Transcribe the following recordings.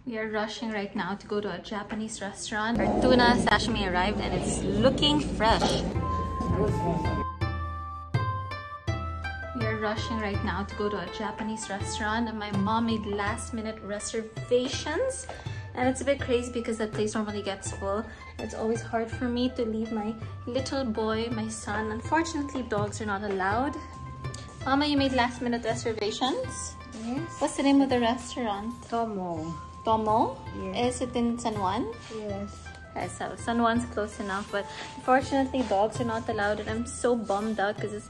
We are rushing right now to go to a Japanese restaurant. Our tuna sashimi arrived and it's looking fresh. We are rushing right now to go to a Japanese restaurant and my mom made last-minute reservations. And it's a bit crazy because that place normally gets full. It's always hard for me to leave my little boy, my son. Unfortunately, dogs are not allowed. Mama, you made last-minute reservations? Yes. What's the name of the restaurant? Tomo. Tomo? Yes. Is it in San Juan? Yes. Okay, so San Juan's close enough, but unfortunately dogs are not allowed and I'm so bummed out because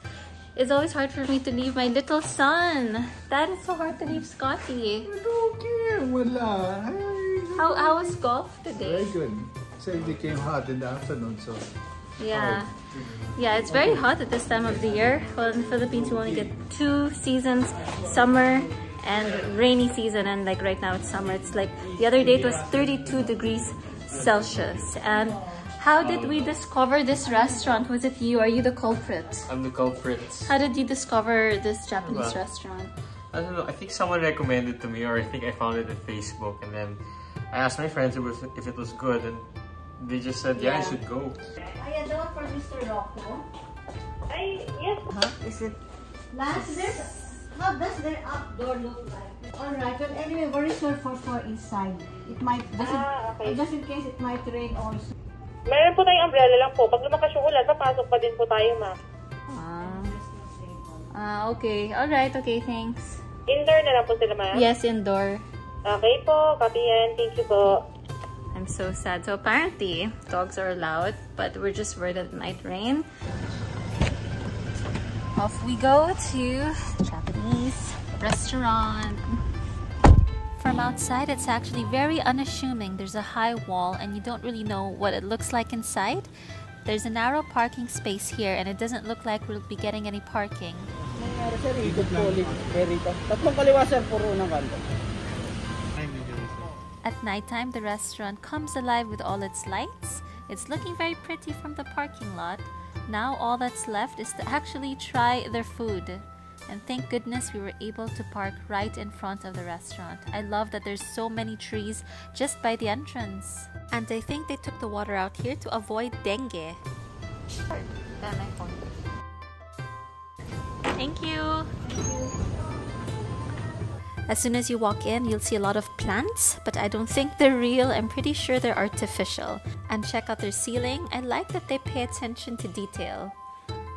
it's always hard for me to leave my little son. That is so hard to leave Scotty. Okay, wala. How was golf today? Very good. So it became hot in the afternoon, so yeah. Yeah, it's very hot at this time of the year. Well, in the Philippines, we only get 2 seasons, summer and rainy season. And like right now, it's summer. It's like the other day, it was 32 degrees Celsius. And how did we discover this restaurant? Was it you? Are you the culprit? I'm the culprit. How did you discover this Japanese restaurant? I don't know. I think someone recommended to me, or I think I found it on Facebook, and then I asked my friends if it was good, and they just said, yeah, I should go. I adore for Mr. Roco. Yes. Is it? How does their outdoor look like? Alright, well anyway, where is your 4-4 inside? It might, Okay. just in case it might rain also. Meron po tayong umbrella lang po. Pag lumakas yung ulan, papasok pa din po tayo, ma'am. Okay. Alright, okay, thanks. Indoor na lang po sila, ma'am? Yes, indoor. Okay po, copy yan. Thank you po. I'm so sad. So apparently, dogs are allowed, but we're just worried that it might rain. Off we go to Japanese restaurant. From outside, it's actually very unassuming. There's a high wall and you don't really know what it looks like inside. There's a narrow parking space here and it doesn't look like we'll be getting any parking. At nighttime, the restaurant comes alive with all its lights. It's looking very pretty from the parking lot. Now all that's left is to actually try their food. And thank goodness we were able to park right in front of the restaurant. I love that there's so many trees just by the entrance. And I think they took the water out here to avoid dengue. Thank you. As soon as you walk in, you'll see a lot of plants, but I don't think they're real. I'm pretty sure they're artificial. And check out their ceiling. I like that they pay attention to detail.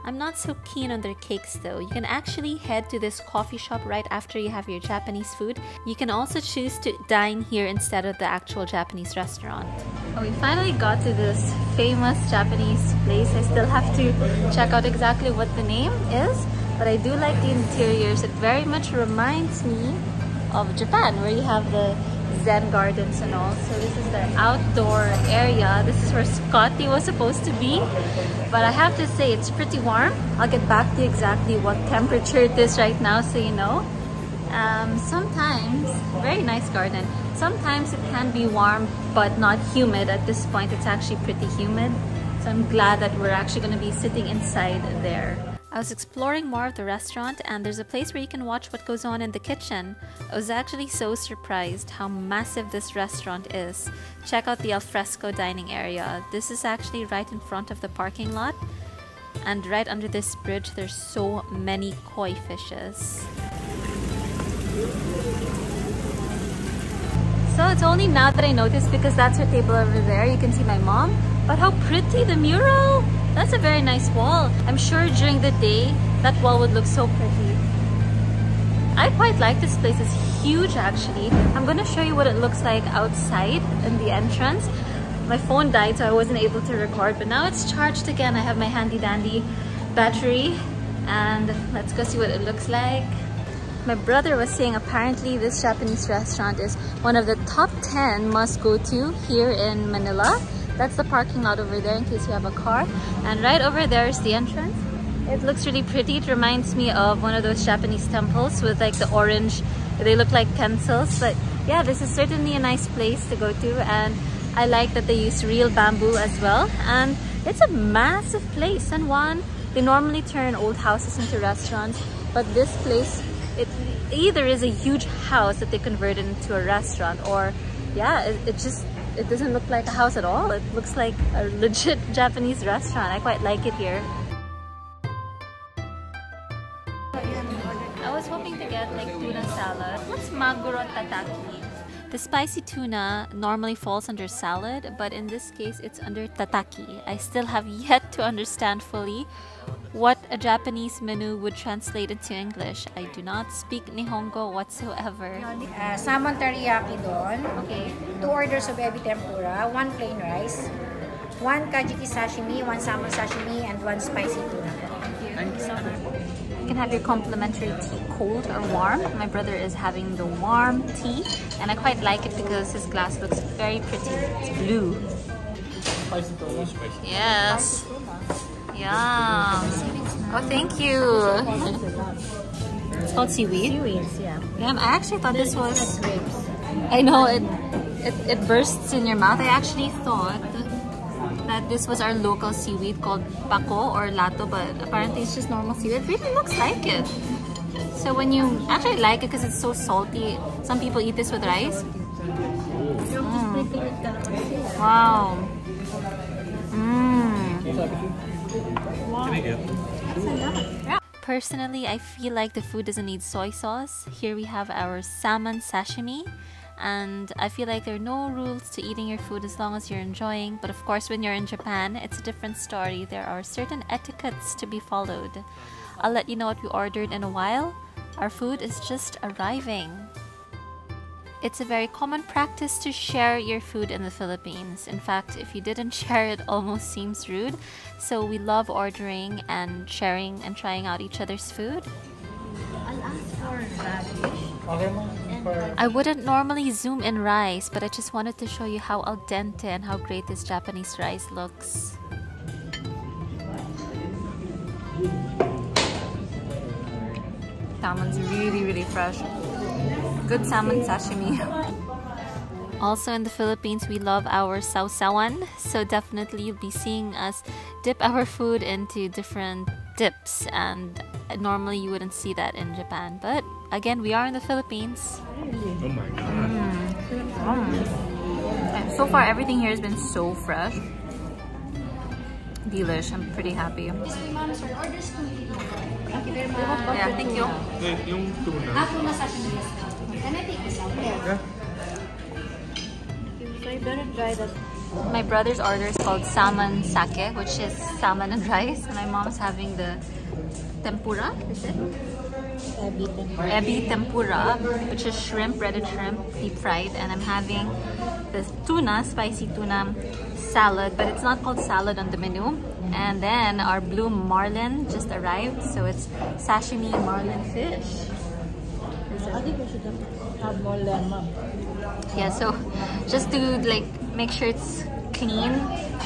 I'm not so keen on their cakes though. You can actually head to this coffee shop right after you have your Japanese food. You can also choose to dine here instead of the actual Japanese restaurant. Oh, we finally got to this famous Japanese place. I still have to check out exactly what the name is, but I do like the interiors. It very much reminds me of Japan, where you have the Zen gardens and all. So this is their outdoor area. This is where Scotty was supposed to be, but I have to say it's pretty warm. I'll get back to exactly what temperature it is right now so you know. Sometimes, very nice garden. Sometimes it can be warm but not humid. At this point it's actually pretty humid. So I'm glad that we're actually going to be sitting inside there. I was exploring more of the restaurant and there's a place where you can watch what goes on in the kitchen. I was actually so surprised how massive this restaurant is. Check out the alfresco dining area. This is actually right in front of the parking lot. And right under this bridge, there's so many koi fishes. So it's only now that I noticed because that's her table over there. You can see my mom. But how pretty the mural! That's a very nice wall. I'm sure during the day, that wall would look so pretty. I quite like this place. It's huge actually. I'm gonna show you what it looks like outside in the entrance. My phone died so I wasn't able to record, but now it's charged again. I have my handy dandy battery and let's go see what it looks like. My brother was saying apparently this Japanese restaurant is one of the top 10 must go to here in Manila. That's the parking lot over there in case you have a car. And right over there is the entrance. It looks really pretty. It reminds me of one of those Japanese temples with like the orange, they look like pencils. But yeah, this is certainly a nice place to go to. And I like that they use real bamboo as well. And it's a massive place. San Juan, they normally turn old houses into restaurants. But this place, it either is a huge house that they converted into a restaurant, or yeah, it doesn't look like a house at all. It looks like a legit Japanese restaurant. I quite like it here. I was hoping to get like tuna salad. What's maguro tataki? The spicy tuna normally falls under salad, but in this case it's under tataki. I still have yet to understand fully what a Japanese menu would translate into English. I do not speak Nihongo whatsoever. Salmon teriyaki doon. Okay. 2 orders of ebi tempura, 1 plain rice, 1 kajiki sashimi, 1 salmon sashimi, and 1 spicy tuna. Thank you so much. You can have your complimentary tea cold or warm. My brother is having the warm tea, and I quite like it because his glass looks very pretty. It's blue. Yes. Yeah. Oh, thank you. It's called seaweed. Seaweeds, yeah. Yeah, I actually thought this was. I know it bursts in your mouth. I actually thought that this was our local seaweed called pako or lato, but apparently it's just normal seaweed. It really looks like it. So when you actually like it because it's so salty, some people eat this with rice. Wow. Personally, I feel like the food doesn't need soy sauce. Here we have our salmon sashimi. And I feel like there are no rules to eating your food as long as you're enjoying. But of course, when you're in Japan, it's a different story. There are certain etiquettes to be followed. I'll let you know what we ordered in a while. Our food is just arriving. It's a very common practice to share your food in the Philippines. In fact, if you didn't share, it almost seems rude. So we love ordering and sharing and trying out each other's food. I'll ask for radish. I wouldn't normally zoom in rice, but I just wanted to show you how al dente and how great this Japanese rice looks. Salmon's really, really fresh. Good salmon sashimi. Also in the Philippines, we love our sausawan, so definitely you'll be seeing us dip our food into different dips, and normally you wouldn't see that in Japan, but again, we are in the Philippines. Oh my god. And so far everything here has been so fresh. Delish. I'm pretty happy. Thank you very much. Yeah, thank you. Yung tuna. Tuna sashimi. Can I take this out? Yeah. So you better try that. My brother's order is called salmon sake, which is salmon and rice. And my mom's having the tempura, is it? Ebi tempura, which is shrimp, breaded shrimp, deep fried. And I'm having the tuna, spicy tuna salad, but it's not called salad on the menu. And then our blue marlin just arrived, so it's sashimi marlin fish. I think we should have more lemon. Yeah, so just to like make sure it's clean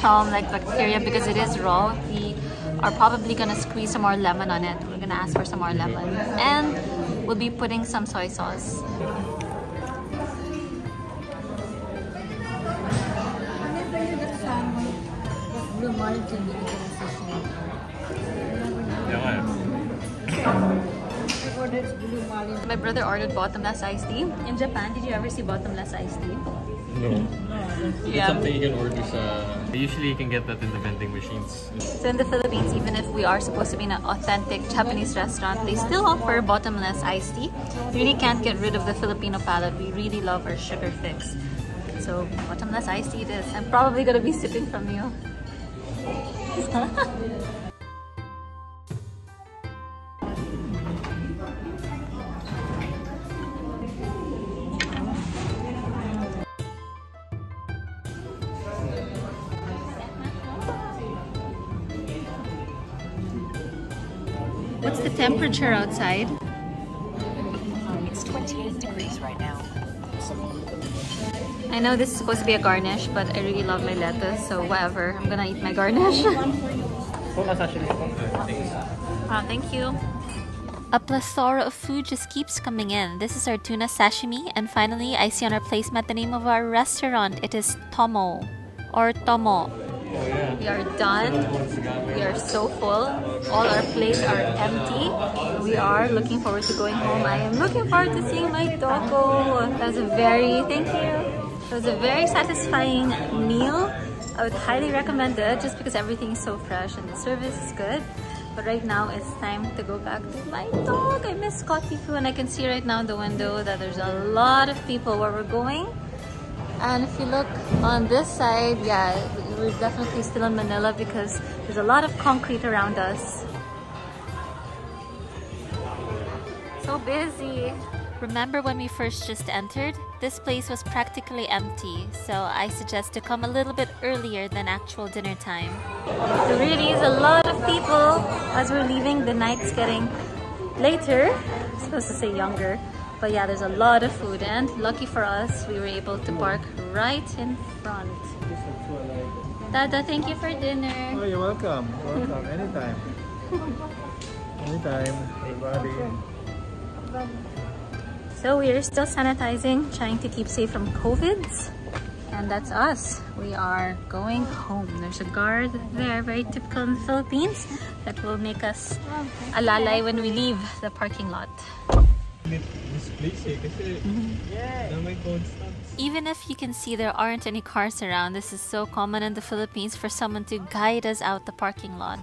from like bacteria because it is raw, we are probably gonna squeeze some more lemon on it. We're gonna ask for some more lemon, and we'll be putting some soy sauce. Blue marlin can be eaten as a snack. I ordered blue marlin. My brother ordered bottomless iced tea. In Japan, did you ever see bottomless iced tea? No. Yeah. It's something you can order usually you can get that in the vending machines. So in the Philippines, even if we are supposed to be in an authentic Japanese restaurant, they still offer bottomless iced tea. We really can't get rid of the Filipino palate. We really love our sugar fix. So bottomless iced tea it is. I'm probably gonna be sipping from you. What's the temperature outside? It's 28 degrees right now. I know this is supposed to be a garnish, but I really love my lettuce, so whatever. I'm gonna eat my garnish. Thank you. A plethora of food just keeps coming in. This is our tuna sashimi, and finally, I see on our placemat the name of our restaurant. It is Tomo or Tomo. We are done. We are so full. All our plates are empty. We are looking forward to going home. I am looking forward to seeing my doggo. That's a very, thank you. It was a very satisfying meal. I would highly recommend it just because everything is so fresh and the service is good. But right now it's time to go back to my dog. I miss Scotty too, and I can see right now in the window that there's a lot of people where we're going. And if you look on this side, yeah, we're definitely still in Manila because there's a lot of concrete around us. So busy. Remember when we first just entered? This place was practically empty, so I suggest to come a little bit earlier than actual dinner time. There really is a lot of people as we're leaving. The night's getting later. I'm supposed to say younger. But yeah, there's a lot of food, and lucky for us, we were able to park right in front. Dada, thank you for dinner. Oh, you're welcome. Welcome. Anytime. Anytime, everybody. So we are still sanitizing, trying to keep safe from COVIDs. And that's us. We are going home. There's a guard there, very typical in the Philippines, that will make us alalay when we leave the parking lot. Even if you can see there aren't any cars around, this is so common in the Philippines for someone to guide us out the parking lot.